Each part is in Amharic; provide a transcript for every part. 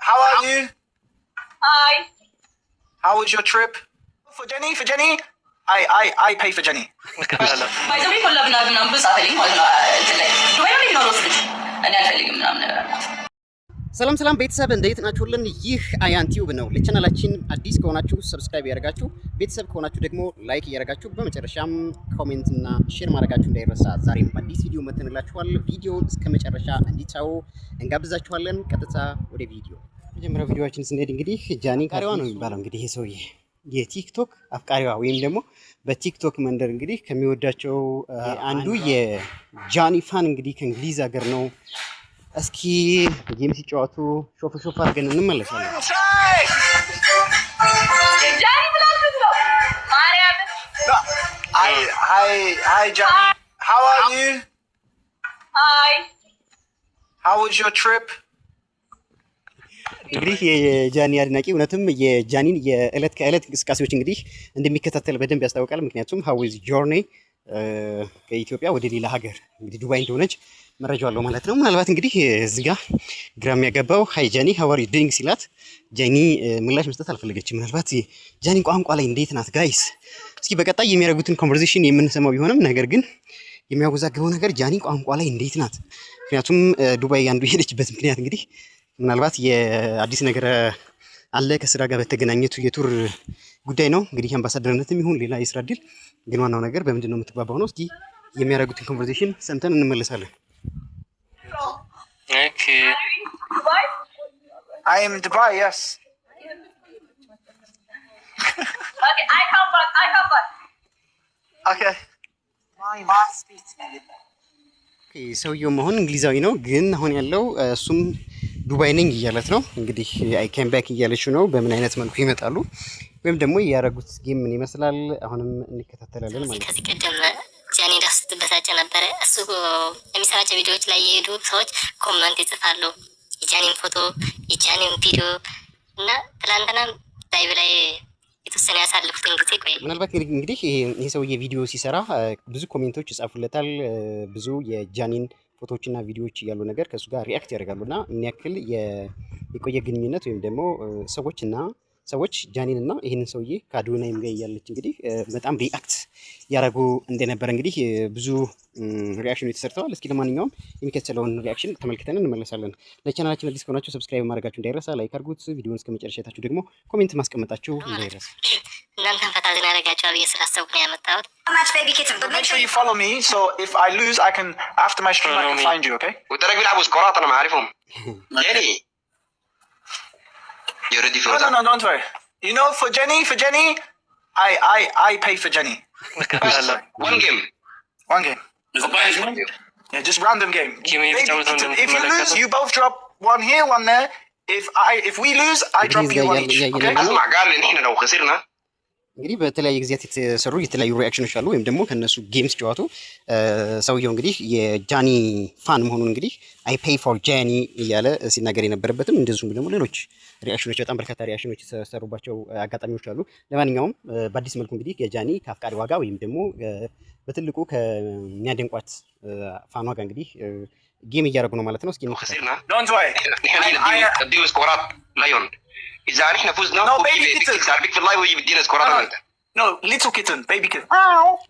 How are you? Hi. How was your trip? For Jenny? I pay for Jenny. ሰላም ቤተሰብ እንዴት ናችሁልን? ይህ አያን ቲዩብ ነው። ለቻናላችን አዲስ ከሆናችሁ ሰብስክራይብ ያደርጋችሁ፣ ቤተሰብ ከሆናችሁ ደግሞ ላይክ ያደርጋችሁ፣ በመጨረሻም ኮሜንት እና ሼር ማድረጋችሁ እንዳይረሳ። ዛሬም በአዲስ ቪዲዮ መተንላችኋል። ቪዲዮውን እስከመጨረሻ እንዲታዩ እንጋብዛችኋለን። ቀጥታ ወደ ቪዲዮ። መጀመሪያው ቪዲዮአችን ስንሄድ እንግዲህ ጃኒ ካሪዋ ነው የሚባለው። እንግዲህ ይሄ ሰውዬ የቲክቶክ አፍቃሪዋ ወይም ደግሞ በቲክቶክ መንደር እንግዲህ ከሚወዳቸው አንዱ የጃኒ ፋን እንግዲህ ከእንግሊዝ ሀገር ነው። እስኪ ጌም ሲጫወቱ ሾፍ አድርገን እንመለሳለን። Hi Johnny. How are you? Hi. How was your trip? እንግዲህ የጃኒ አድናቂ እውነትም የጃኒን የእለት ከእለት እንቅስቃሴዎች እንግዲህ እንደሚከታተል በደንብ ያስታውቃል። ምክንያቱም how is journey ከኢትዮጵያ ወደ ሌላ ሀገር እንግዲህ ዱባይ እንደሆነች መረጃው አለው ማለት ነው። ምናልባት እንግዲህ እዚህ ጋር ግራ የሚያጋባው ሃይ ጃኒ how are you doing ሲላት ጃኒ ምላሽ መስጠት አልፈለገችም። ምናልባት ጃኒ ቋንቋ ላይ እንዴት ናት ጋይስ? እስኪ በቀጣይ የሚያደርጉትን ኮንቨርሴሽን የምንሰማው ቢሆንም ነገር ግን የሚያወዛግበው ነገር ጃኒ ቋንቋ ላይ እንዴት ናት? ምክንያቱም ዱባይ አንዱ የሄደችበት ምክንያት እንግዲህ ምናልባት የአዲስ ነገር አለ ከስራ ጋር በተገናኘቱ የቱር ጉዳይ ነው። እንግዲህ አምባሳደርነትም ይሁን ሌላ የስራ እድል ግን ዋናው ነገር በምንድን ነው የምትግባባው ነው። እስኪ የሚያደርጉትን ኮንቨርሴሽን ሰምተን እንመለሳለን። Okay. I am in Dubai, yes. Okay, I come back. Okay. ሰውየው መሆን እንግሊዛዊ ነው ግን አሁን ያለው እሱም ዱባይ ነኝ እያለት ነው። እንግዲህ አይ ካም ባክ እያለችው ነው። በምን አይነት መልኩ ይመጣሉ ወይም ደግሞ ያረጉት ጌም ምን ይመስላል አሁንም እንከታተላለን ማለት ነው። ከዚህ ቀደም ጃኒ ዳስትበታጨ ነበረ። እሱ የሚሰራቸው ቪዲዮዎች ላይ የሄዱ ሰዎች ኮመንት ይጽፋሉ፣ የጃኒን ፎቶ የጃኒን ቪዲዮ እና ትላንትና ላይቭ ላይ የተወሰነ ያሳልፉትን ጊዜ ቆይ ምናልባት እንግዲህ ይሄ ሰውዬ ቪዲዮ ሲሰራ ብዙ ኮሜንቶች ይጻፉለታል። ብዙ የጃኒን ፎቶዎችና ቪዲዮዎች ያሉ ነገር ከሱ ጋር ሪአክት ያደርጋሉና ምን ያክል የቆየ ግንኙነት ወይም ደግሞ ሰዎች ጃኒንና ይሄንን ሰውዬ ከአዶናይም ጋር ያለች እንግዲህ በጣም ሪአክት ያደርጉ እንደነበር እንግዲህ ብዙ ሪአክሽኖች ተሰርተዋል። እስኪ ለማንኛውም የሚከተለውን ሪአክሽን ተመልክተን እንመለሳለን። ለቻናላችን አዲስ ከሆናችሁ ሰብስክራይብ ማድረጋችሁ እንዳይረሳ፣ ላይክ አድርጉት። ቪዲዮውን እስከመጨረሻ አይታችሁ ደግሞ ኮሜንት ማስቀመጣችሁ እንዳይረሳ። እናንተን ፈታ ዝናደርጋችኋል ብዬ ስላሰብኩ ነው ያመጣሁት። Make sure you follow me, so if I lose, I can after my stream I can find you, okay? وتراك بيلعبوا سكورات انا ما عارفهم يعني. You ready for that? No, don't worry. You know, for Jenny, I pay for Jenny. One game. Yeah, just random game. If you lose, you both drop one here, one there. If we lose, I drop you one each. Okay? اسمع قال ان احنا لو خسرنا እንግዲህ በተለያየ ጊዜያት የተሰሩ የተለያዩ ሪአክሽኖች አሉ ወይም ደግሞ ከነሱ ጌምስ ሲጫወቱ ሰውየው እንግዲህ የጃኒ ፋን መሆኑን እንግዲህ አይ ፔይ ፎር ጃኒ እያለ ሲናገር የነበረበትም እንደዚሁም ደግሞ ሌሎች ሪአክሽኖች በጣም በርካታ ሪአክሽኖች የተሰሩባቸው አጋጣሚዎች አሉ። ለማንኛውም በአዲስ መልኩ እንግዲህ የጃኒ ከአፍቃሪ ዋጋ ወይም ደግሞ በትልቁ ከሚያደንቋት ፋን ዋጋ እንግዲህ ጌም እያደረጉ ነው ማለት ነው። እስኪ ነው خسرنا Don't worry. اديله سكورات لايون اذا احنا فزنا No, baby kitten. يزعل بيك في اللايف ويجي يدينا سكورات No. انت. No, little kitten, baby kitten.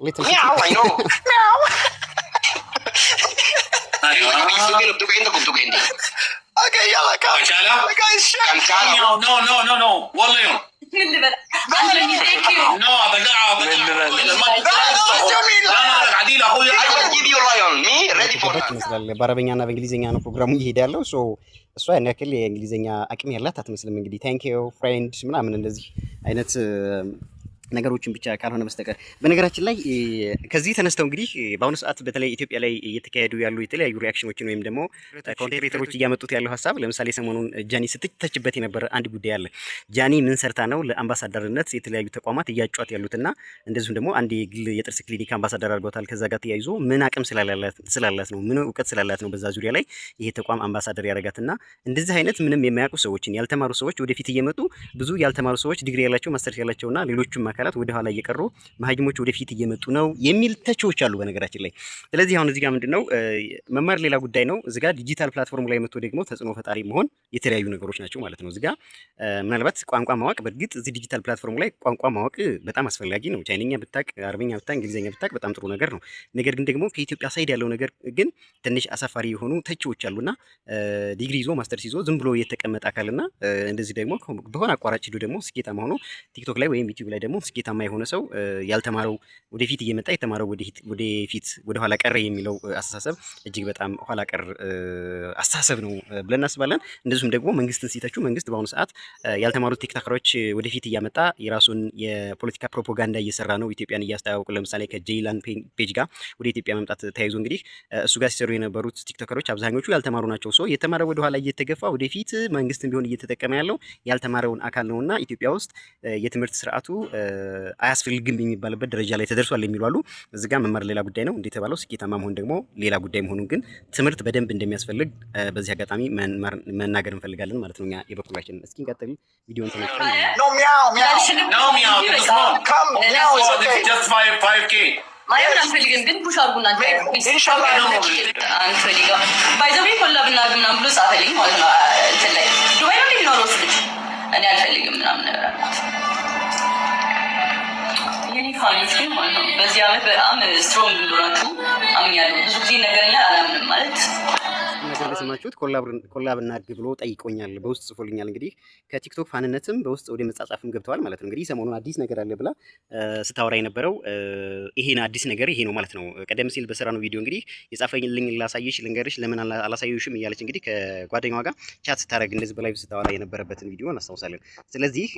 Little Meow, I know. Meow. يسوي بدك عندك وبدك عندي. Okay, يلا كم. كنشالة؟ Guys, shut كان سالم. No. والله يوم. اللي بلا. Thank you. No, بقعة جميل. لا عديل اخويا. I will give you lion. Me ready for ገባች that. ይመስላል። በአረበኛና በእንግሊዝኛ ነው ፕሮግራሙ እየሄደ ያለው። ሶ እሷ ያን ያክል የእንግሊዝኛ አቅም ያላት አትመስልም። እንግዲህ ታንክ ዩ ፍሬንድ ምናምን እንደዚህ አይነት ነገሮችን ብቻ ካልሆነ በስተቀር በነገራችን ላይ ከዚህ ተነስተው እንግዲህ በአሁኑ ሰዓት በተለይ ኢትዮጵያ ላይ እየተካሄዱ ያሉ የተለያዩ ሪአክሽኖችን ወይም ደግሞ ኮንቴንት ክሬተሮች እያመጡት ያለው ሀሳብ ለምሳሌ ሰሞኑን ጃኒ ስትተችበት የነበረ አንድ ጉዳይ አለ። ጃኒ ምን ሰርታ ነው ለአምባሳደርነት የተለያዩ ተቋማት እያጯት ያሉትና እንደዚሁም ደግሞ አንድ የግል የጥርስ ክሊኒክ አምባሳደር አድርገውታል። ከዛ ጋር ተያይዞ ምን አቅም ስላላት ነው ምን እውቀት ስላላት ነው በዛ ዙሪያ ላይ ይሄ ተቋም አምባሳደር ያደረጋትና እንደዚህ አይነት ምንም የማያውቁ ሰዎችን ያልተማሩ ሰዎች ወደፊት እየመጡ ብዙ ያልተማሩ ሰዎች ዲግሪ ያላቸው ማስተርስ ያላቸውና ሌሎችም አካላት ወደ ኋላ እየቀሩ መሀይሞች ወደፊት እየመጡ ነው የሚል ተቾች አሉ በነገራችን ላይ። ስለዚህ አሁን እዚህ ጋር ምንድነው መማር ሌላ ጉዳይ ነው። እዚህ ጋር ዲጂታል ፕላትፎርም ላይ መጥቶ ደግሞ ተጽዕኖ ፈጣሪ መሆን የተለያዩ ነገሮች ናቸው ማለት ነው። እዚህ ጋር ምናልባት ቋንቋ ማወቅ በእርግጥ እዚህ ዲጂታል ፕላትፎርም ላይ ቋንቋ ማወቅ በጣም አስፈላጊ ነው። ቻይንኛ ብታቅ፣ አረብኛ ብታቅ፣ እንግሊዝኛ ብታቅ በጣም ጥሩ ነገር ነው። ነገር ግን ደግሞ ከኢትዮጵያ ሳይድ ያለው ነገር ግን ትንሽ አሳፋሪ የሆኑ ተቺዎች አሉና ዲግሪ ይዞ ማስተርስ ይዞ ዝም ብሎ የተቀመጠ አካልና እንደዚህ ደግሞ በሆነ አቋራጭ ሄዶ ደግሞ ስኬታማ ሆኖ ቲክቶክ ላይ ወይም ዩቲዩብ ላይ ደግሞ ስኬታማ የሆነ ሰው ያልተማረው ወደፊት እየመጣ የተማረው ወደፊት ወደ ኋላ ቀር የሚለው አስተሳሰብ እጅግ በጣም ኋላ ቀር አስተሳሰብ ነው ብለን እናስባለን። እንደዚሁም ደግሞ መንግስትን ሲተቹ መንግስት በአሁኑ ሰዓት ያልተማሩት ቲክቶከሮች ወደፊት እያመጣ የራሱን የፖለቲካ ፕሮፓጋንዳ እየሰራ ነው፣ ኢትዮጵያን እያስተዋወቁ ለምሳሌ ከጄይላን ፔጅ ጋር ወደ ኢትዮጵያ መምጣት ተያይዞ እንግዲህ እሱ ጋር ሲሰሩ የነበሩት ቲክቶከሮች አብዛኞቹ ያልተማሩ ናቸው። ሰው የተማረ ወደ ኋላ እየተገፋ ወደፊት መንግስትን ቢሆን እየተጠቀመ ያለው ያልተማረውን አካል ነውና ኢትዮጵያ ውስጥ የትምህርት ስርዓቱ አያስፈልግም የሚባልበት ደረጃ ላይ ተደርሷል የሚሉ አሉ። እዚህ ጋር መማር ሌላ ጉዳይ ነው፣ እንደተባለው ስኬታማ መሆን ደግሞ ሌላ ጉዳይ መሆኑን ግን ትምህርት በደንብ እንደሚያስፈልግ በዚህ አጋጣሚ መናገር እንፈልጋለን ማለት ነው። እኛ የበኩላችን እስኪ እንቀጥል ቪዲዮን ተመልክተን No meow, meow. No meow. This is wrong. Come, meow is okay. Just 5K. ማየት አንፈልግም ግን ፑሽ አድርጉና ኢንሻአላህ አንፈልግም። ባይ ዘ ዌይ ኮላብ እናድርግ ምናምን ብሎ ጻፈልኝ ማለት ነው። እንትን ላይ ዱባይ ነው የሚኖረው እሱ ልጅ እኔ አልፈልግም ምናምን ነገር አልኩት። የኔ ፋሚሊ ግን ማለት ነው በዚህ ዓመት በጣም ስትሮንግ እንደሆናችሁ አምኛለሁ። ብዙ ጊዜ ነገርኛ አላምንም ማለት ነገር ለሰማችሁት ኮላብ እናድርግ ብሎ ጠይቆኛል፣ በውስጥ ጽፎልኛል። እንግዲህ ከቲክቶክ ፋንነትም በውስጥ ወደ መጻጻፍም ገብተዋል ማለት ነው። እንግዲህ ሰሞኑን አዲስ ነገር አለ ብላ ስታወራ የነበረው ይሄን አዲስ ነገር ይሄ ነው ማለት ነው። ቀደም ሲል በስራ ነው ቪዲዮ እንግዲህ የጻፈልኝ ላሳየሽ ልንገርሽ ለምን አላሳየሽም እያለች እንግዲህ ከጓደኛዋ ጋር ቻት ስታደርግ እንደዚህ በላይቭ ስታወራ የነበረበትን ቪዲዮ እናስታውሳለን። ስለዚህ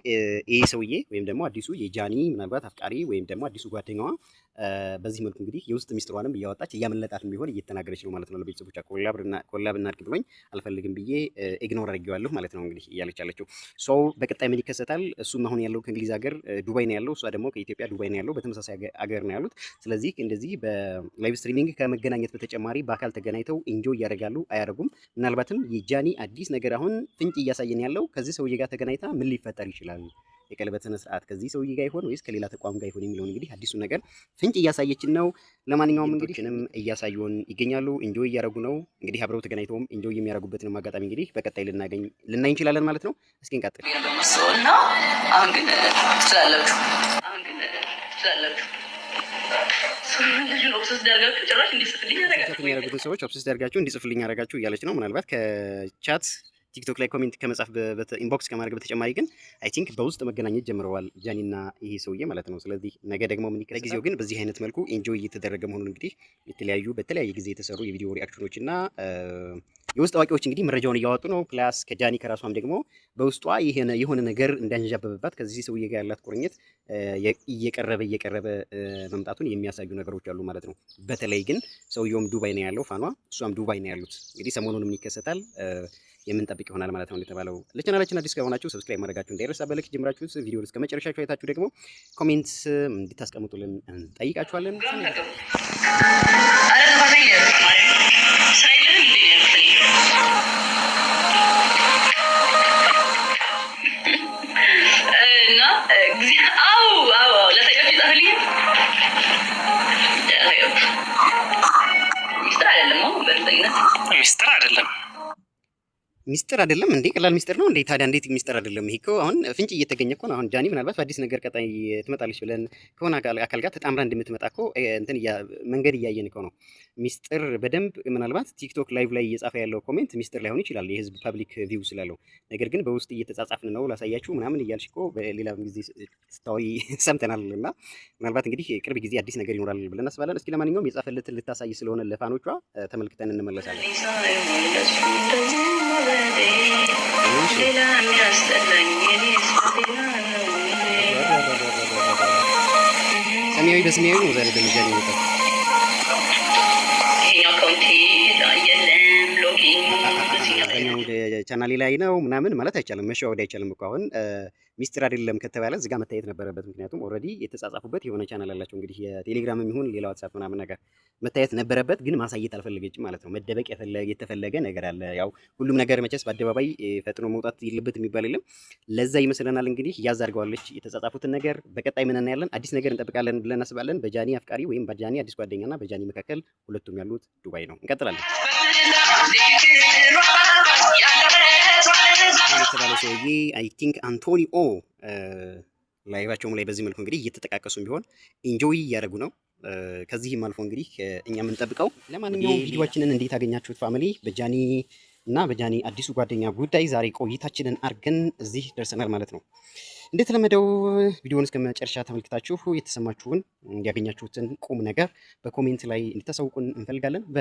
ይሄ ሰውዬ ወይም ደግሞ አዲሱ የጃኒ ምናልባት አፍቃሪ ወይም ደግሞ አዲሱ ጓደኛዋ በዚህ መልኩ እንግዲህ የውስጥ ሚስጥሯንም እያወጣች እያመለጣትም ቢሆን እየተናገረች ነው ማለት ነው። ለቤተሰቦቿ ኮላብ እናድርግ ብሎኝ አልፈልግም ብዬ ኢግኖር አድርጌዋለሁ ማለት ነው እንግዲህ እያለች ያለችው። ሶ በቀጣይ ምን ይከሰታል? እሱም አሁን ያለው ከእንግሊዝ ሀገር ዱባይ ነው ያለው፣ እሷ ደግሞ ከኢትዮጵያ ዱባይ ነው ያለው፣ በተመሳሳይ ሀገር ነው ያሉት። ስለዚህ እንደዚህ በላይቭ ስትሪሚንግ ከመገናኘት በተጨማሪ በአካል ተገናኝተው ኢንጆይ ያደርጋሉ አያደርጉም? ምናልባትም የጃኒ አዲስ ነገር አሁን ፍንጭ እያሳየን ያለው ከዚህ ሰውዬ ጋር ተገናኝታ ምን ሊፈጠር ይችላል? የቀለበት ስነ ስርዓት ከዚህ ሰውዬ ጋር ይሆን ወይስ ከሌላ ተቋም ጋር ይሆን የሚለውን እንግዲህ አዲሱ ነገር ፍንጭ እያሳየችን ነው። ለማንኛውም እንግዲህ እያሳዩን ይገኛሉ፣ ኢንጆይ እያደረጉ ነው። እንግዲህ አብረው ተገናኝተውም ኢንጆይ የሚያደርጉበትን አጋጣሚ እንግዲህ በቀጣይ ልናይ እንችላለን ማለት ነው። እስኪ እንቀጥል እና አሁን ግን ትችላላችሁ የሚያደርጉትን ሰዎች ኦብሰስ ያደርጋችሁ እንዲጽፍልኝ ያደርጋችሁ እያለች ነው። ምናልባት ከቻት ቲክቶክ ላይ ኮሜንት ከመጻፍ ኢንቦክስ ከማድረግ በተጨማሪ ግን አይ ቲንክ በውስጥ መገናኘት ጀምረዋል ጃኒና ይሄ ሰውዬ ማለት ነው። ስለዚህ ነገ ደግሞ ምን ይከሰታል? ጊዜው ግን በዚህ አይነት መልኩ ኢንጆይ እየተደረገ መሆኑን እንግዲህ በተለያየ ጊዜ የተሰሩ የቪዲዮ ሪአክሽኖች እና የውስጥ አዋቂዎች እንግዲህ መረጃውን እያወጡ ነው። ፕላስ ከጃኒ ከራሷም ደግሞ በውስጧ የሆነ ነገር እንዳንዣበበባት ከዚህ ሰውዬ ጋር ያላት ቁርኝት እየቀረበ መምጣቱን የሚያሳዩ ነገሮች አሉ ማለት ነው። በተለይ ግን ሰውየውም ዱባይ ነው ያለው፣ ፋኗ እሷም ዱባይ ነው ያሉት። እንግዲህ ሰሞኑን ምን ይከሰታል የምንጠብቅ ይሆናል ማለት ነው። እንደተባለው ለቻናላችን አዲስ ከሆናችሁ ሰብስክራይብ ማድረጋችሁ እንዳይረሳ። በልክ ጀምራችሁት ቪዲዮውን እስከ መጨረሻችሁ አይታችሁ ደግሞ ኮሜንት እንድታስቀምጡልን እንጠይቃችኋለን። ሚስጥር አይደለም ሚስጥር አይደለም እንዴ? ቀላል ሚስጥር ነው እንዴ? ታዲያ እንዴት ሚስጥር አይደለም? ይሄ እኮ አሁን ፍንጭ እየተገኘ እኮ ነው። አሁን ጃኒ ምናልባት በአዲስ ነገር ቀጣይ ትመጣለች ብለን ከሆነ አካል ጋር ተጣምራ እንደምትመጣ እኮ እንትን መንገድ እያየን እኮ ነው። ሚስጥር በደንብ ምናልባት ቲክቶክ ላይቭ ላይ እየጻፈ ያለው ኮሜንት ሚስጥር ላይሆን ይችላል፣ የህዝብ ፐብሊክ ቪው ስላለው። ነገር ግን በውስጥ እየተጻጻፍን ነው ላሳያችሁ ምናምን እያልሽ እኮ በሌላ ጊዜ ስታወሪ ሰምተናል። እና ምናልባት እንግዲህ ቅርብ ጊዜ አዲስ ነገር ይኖራል ብለን እናስባለን። እስኪ ለማንኛውም የጻፈለትን ልታሳይ ስለሆነ ለፋኖቿ ተመልክተን እንመለሳለን። ሰማያዊ በሰማያዊ ነው ዛሬ በሚጃን ይወጣል። ቻናሌ ላይ ነው ምናምን ማለት አይቻልም፣ መሸዋወድ አይቻልም እኮ አሁን ሚስጥር አይደለም ከተባለ እዚህ ጋር መታየት ነበረበት። ምክንያቱም ኦልሬዲ የተጻጻፉበት የሆነ ቻናል አላቸው እንግዲህ የቴሌግራም የሚሆን ሌላ ዋትስአፕ ምናምን ነገር መታየት ነበረበት፣ ግን ማሳየት አልፈለገችም ማለት ነው። መደበቅ የተፈለገ ነገር አለ። ያው ሁሉም ነገር መቼስ በአደባባይ ፈጥኖ መውጣት የለበት የሚባል የለም። ለዛ ይመስለናል እንግዲህ ያዝ አድርገዋለች የተጻጻፉትን ነገር። በቀጣይ ምን እናያለን? አዲስ ነገር እንጠብቃለን ብለን እናስባለን። በጃኒ አፍቃሪ ወይም በጃኒ አዲስ ጓደኛና በጃኒ መካከል ሁለቱም ያሉት ዱባይ ነው። እንቀጥላለን። የተባለው ሰውዬ አይ ቲንክ አንቶኒኦ ላይቫቸውም ላይ በዚህ መልኩ እንግዲህ እየተጠቃቀሱም ቢሆን ኢንጆይ እያደረጉ ነው። ከዚህም አልፎ እንግዲህ እኛ የምንጠብቀው ለማንኛውም ቪዲዮአችንን እንዴት አገኛችሁት ፋሚሊ? በጃኒ እና በጃኒ አዲሱ ጓደኛ ጉዳይ ዛሬ ቆይታችንን አርገን እዚህ ደርሰናል ማለት ነው። እንደተለመደው ቪዲዮውን እስከ መጨረሻ ተመልክታችሁ የተሰማችሁን ያገኛችሁትን ቁም ነገር በኮሜንት ላይ እንድታሳውቁን እንፈልጋለን።